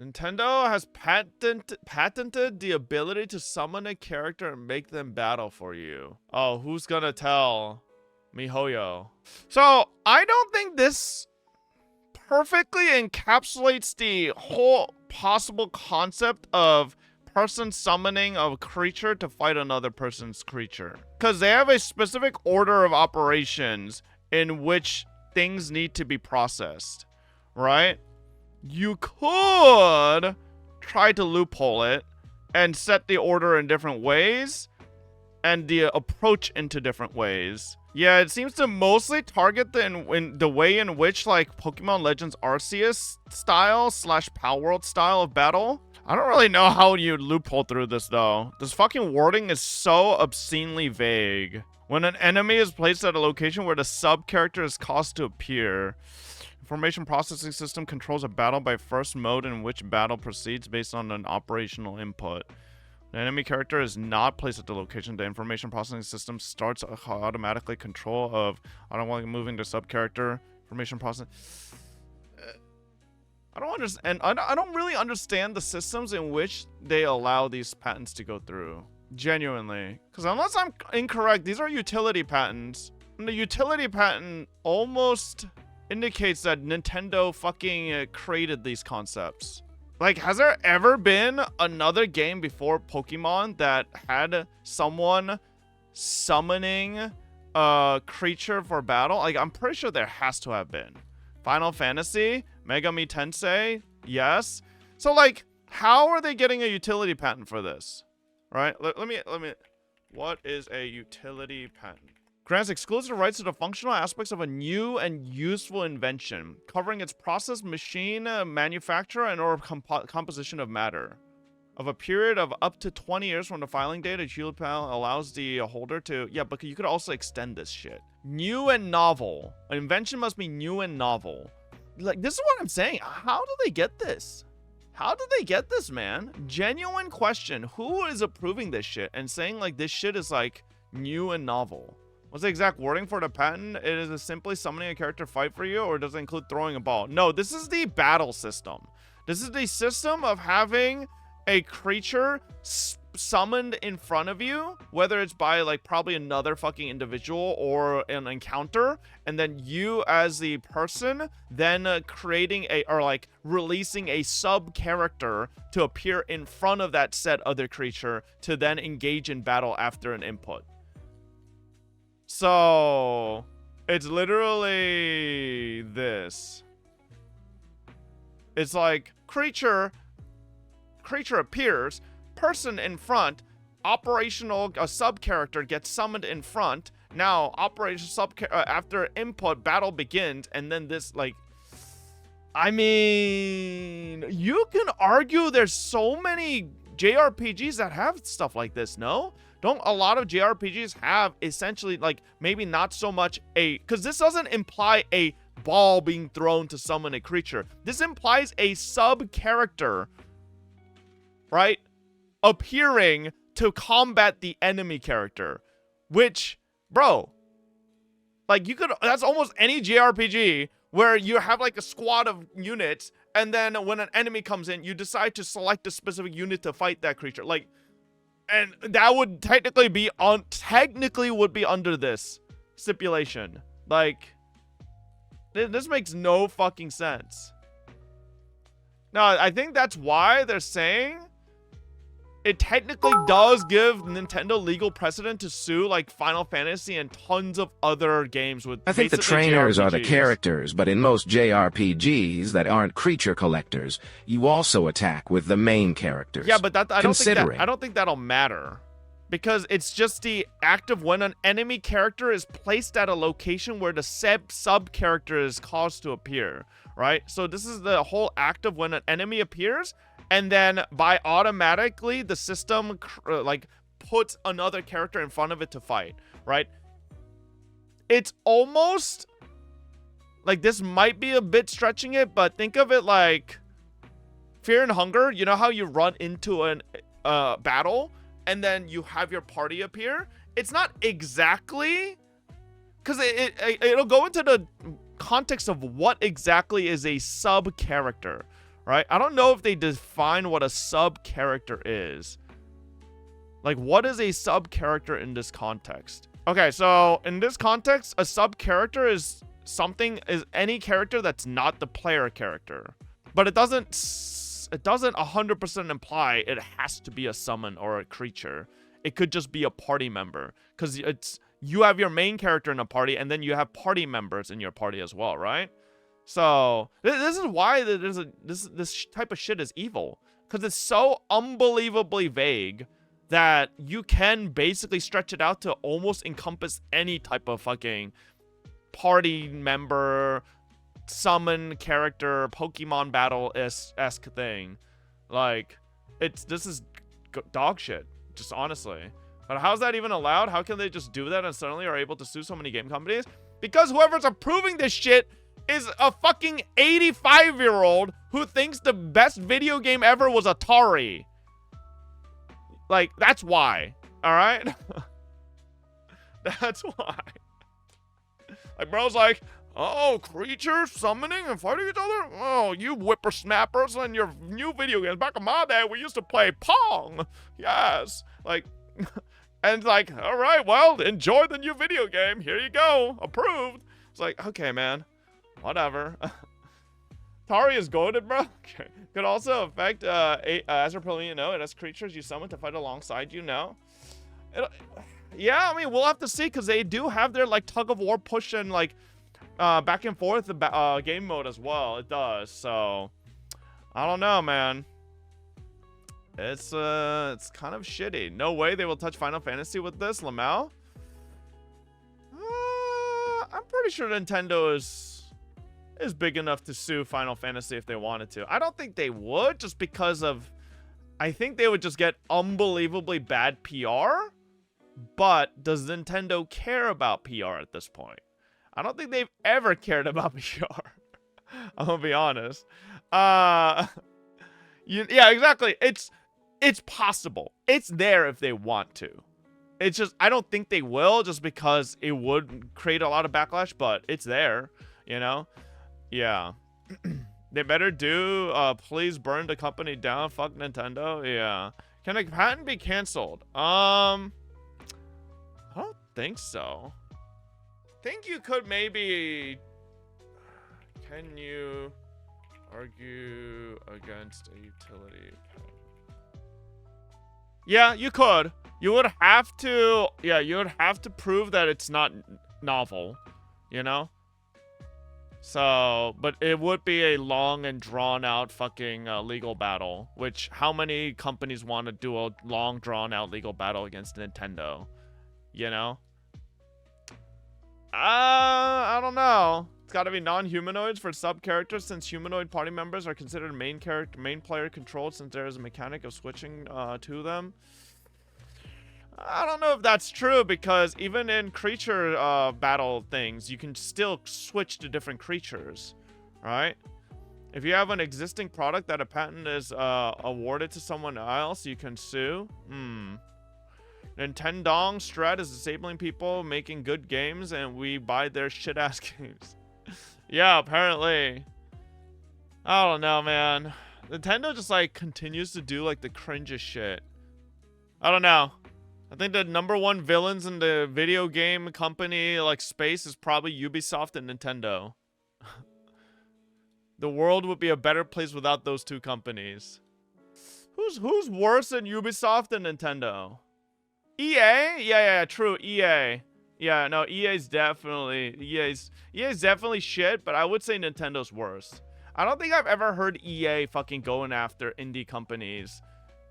Nintendo has patented the ability to summon a character and make them battle for you. Oh, who's gonna tell? MiHoYo. So, I don't think this perfectly encapsulates the whole possible concept of person summoning a creature to fight another person's creature. Because they have a specific order of operations in which things need to be processed, right? You could try to loophole it and set the order in different ways and the approach into different ways. Yeah, it seems to mostly target the way in which like Pokemon Legends Arceus style / Palworld style of battle. I don't really know how you loophole through this though. This fucking wording is so obscenely vague. When an enemy is placed at a location where the sub-character is caused to appear. Information processing system controls a battle by first mode in which battle proceeds based on an operational input. The enemy character is not placed at the location. The information processing system starts automatically control of automatically moving the sub-character. Information processing. I don't understand. I don't really understand the systems in which they allow these patents to go through. Genuinely. Because unless I'm incorrect, these are utility patents. And the utility patent almost indicates that Nintendo fucking created these concepts. Like, has there ever been another game before Pokemon that had someone summoning a creature for battle? Like, I'm pretty sure there has to have been. Final Fantasy, Megami Tensei, yes. So, like, how are they getting a utility patent for this? Right? Let me. What is a utility patent? Grants exclusive rights to the functional aspects of a new and useful invention, covering its process, machine, manufacture, and or composition of matter. Of a period of up to 20 years from the filing date, a utility patent allows the holder to... Yeah, but you could also extend this shit. New and novel. An invention must be new and novel. Like, this is what I'm saying. How do they get this? How did they get this, man? Genuine question. Who is approving this shit and saying, like, this shit is, like, new and novel? What's the exact wording for the patent? It is simply summoning a character to fight for you, or does it include throwing a ball? No, this is the battle system. This is the system of having a creature summoned in front of you, whether it's by like probably another fucking individual or an encounter, and then you as the person then creating a or like releasing a sub character to appear in front of that said other creature to then engage in battle after an input. So it's literally this. It's like creature appears, person in front, operational sub character gets summoned in front. Now operation after input battle begins, and then this like, I mean, you can argue there's so many JRPGs that have stuff like this, no? Don't a lot of JRPGs have essentially like maybe not so much because this doesn't imply a ball being thrown to summon a creature. This implies a sub character, right, appearing to combat the enemy character, which, bro, like you could, that's almost any JRPG where you have like a squad of units, and then when an enemy comes in, you decide to select a specific unit to fight that creature. Like, and that would technically would be under this stipulation. Like, this makes no fucking sense. No, I think that's why they're saying it technically does give Nintendo legal precedent to sue like Final Fantasy and tons of other games with I think the trainers are the characters, but in most JRPGs that aren't creature collectors, you also attack with the main characters. Yeah, but I don't think that'll matter. Because it's just the act of when an enemy character is placed at a location where the sub-character is caused to appear, right? So this is the whole act of when an enemy appears, and then by automatically the system like puts another character in front of it to fight, right? It's almost like this might be a bit stretching it, but think of it like Fear and Hunger. You know how you run into an battle and then you have your party appear? It's not exactly, because it'll go into the context of what exactly is a sub character, right? I don't know if they define what a sub-character is. Like, what is a sub-character in this context? Okay, so in this context, a sub-character is any character that's not the player character. But it doesn't 100% imply it has to be a summon or a creature. It could just be a party member, because you have your main character in a party, and then you have party members in your party as well, right? So this is why this type of shit is evil, because it's so unbelievably vague that you can basically stretch it out to almost encompass any type of fucking party member, summon character, Pokemon battle-esque thing. Like, this is dog shit, just honestly. But how's that even allowed? How can they just do that and suddenly are able to sue so many game companies? Because whoever's approving this shit is a fucking 85-year-old who thinks the best video game ever was Atari. Like, that's why. Alright? That's why. Like, bro's like, oh, creatures summoning and fighting each other? Oh, you whippersnappers and your new video games. Back in my day, we used to play Pong. Yes. Like, and like, all right, well, enjoy the new video game. Here you go. Approved. It's like, okay, man. Whatever. Atari is goated, bro. Okay. Could also affect, as a preliminary note, it has creatures you summon to fight alongside you now. Yeah, I mean, we'll have to see, because they do have their, like, tug-of-war push and, like, back and forth game mode as well. It does, so I don't know, man. It's kind of shitty. No way they will touch Final Fantasy with this, Lamau. I'm pretty sure Nintendo is big enough to sue Final Fantasy if they wanted to. I don't think they would, just because of, I think they would just get unbelievably bad PR. But does Nintendo care about PR at this point? I don't think they've ever cared about PR. I'm gonna be honest. Yeah, exactly. It's possible. It's there if they want to. It's just, I don't think they will, just because it would create a lot of backlash, but it's there, you know? Yeah. They better do, please burn the company down, fuck Nintendo. Yeah. Can a patent be canceled? I don't think so. Think you could maybe... Can you argue against a utility patent? Yeah, you could. You would have to... Yeah, you would have to prove that it's not novel, you know? So, but it would be a long and drawn-out fucking legal battle, which how many companies want to do a long, drawn-out legal battle against Nintendo? You know? I don't know. It's got to be non-humanoids for sub-characters, since humanoid party members are considered main player controlled, since there is a mechanic of switching to them. I don't know if that's true, because even in creature battle things, you can still switch to different creatures, right? If you have an existing product that a patent is awarded to someone else, you can sue. Nintendo strat is disabling people making good games, and we buy their shit-ass games. Yeah, apparently. I don't know, man. Nintendo just, like, continues to do, like, the cringeest shit. I don't know. I think the #1 villains in the video game company, like, space is probably Ubisoft and Nintendo. The world would be a better place without those two companies. Who's worse than Ubisoft and Nintendo? EA? Yeah, true, EA. Yeah, no, EA's definitely shit, but I would say Nintendo's worse. I don't think I've ever heard EA fucking going after indie companies,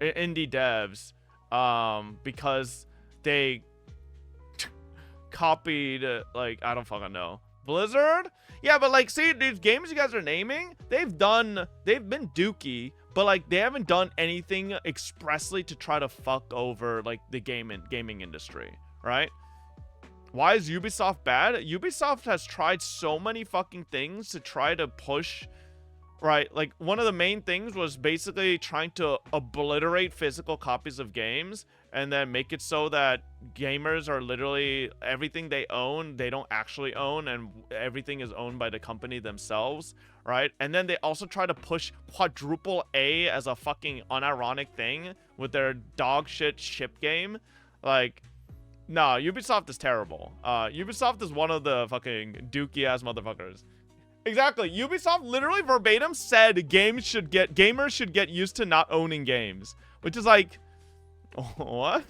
indie devs, because they copied, like, I don't fucking know. Blizzard? Yeah, but, like, see, these games you guys are naming, they've been dookie, but, like, they haven't done anything expressly to try to fuck over, like, the gaming industry, right? Why is Ubisoft bad? Ubisoft has tried so many fucking things to try to push right? Like, one of the main things was basically trying to obliterate physical copies of games and then make it so that gamers are literally everything they own, they don't actually own, and everything is owned by the company themselves, right? And then they also try to push quadruple A as a fucking unironic thing with their dog shit ship game. Like, no, Ubisoft is terrible. Ubisoft is one of the fucking dookie ass motherfuckers. Exactly. Ubisoft literally verbatim said gamers should get used to not owning games, which is like, what?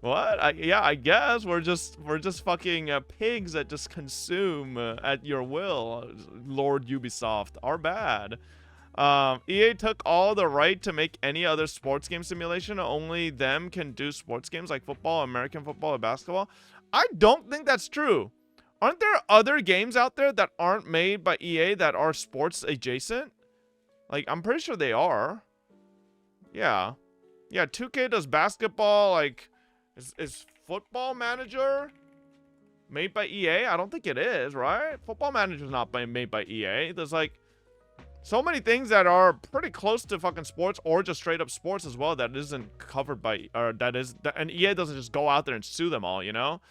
What? Yeah, I guess we're just fucking pigs that just consume at your will, Lord Ubisoft. Our bad. EA took all the right to make any other sports game simulation. Only them can do sports games like football, American football, or basketball. I don't think that's true. Aren't there other games out there that aren't made by EA that are sports adjacent? Like, I'm pretty sure they are. Yeah. Yeah, 2K does basketball. Like, is Football Manager made by EA? I don't think it is, right? Football Manager's not made by EA. There's, like, so many things that are pretty close to fucking sports or just straight up sports as well that isn't covered by, or and EA doesn't just go out there and sue them all, you know?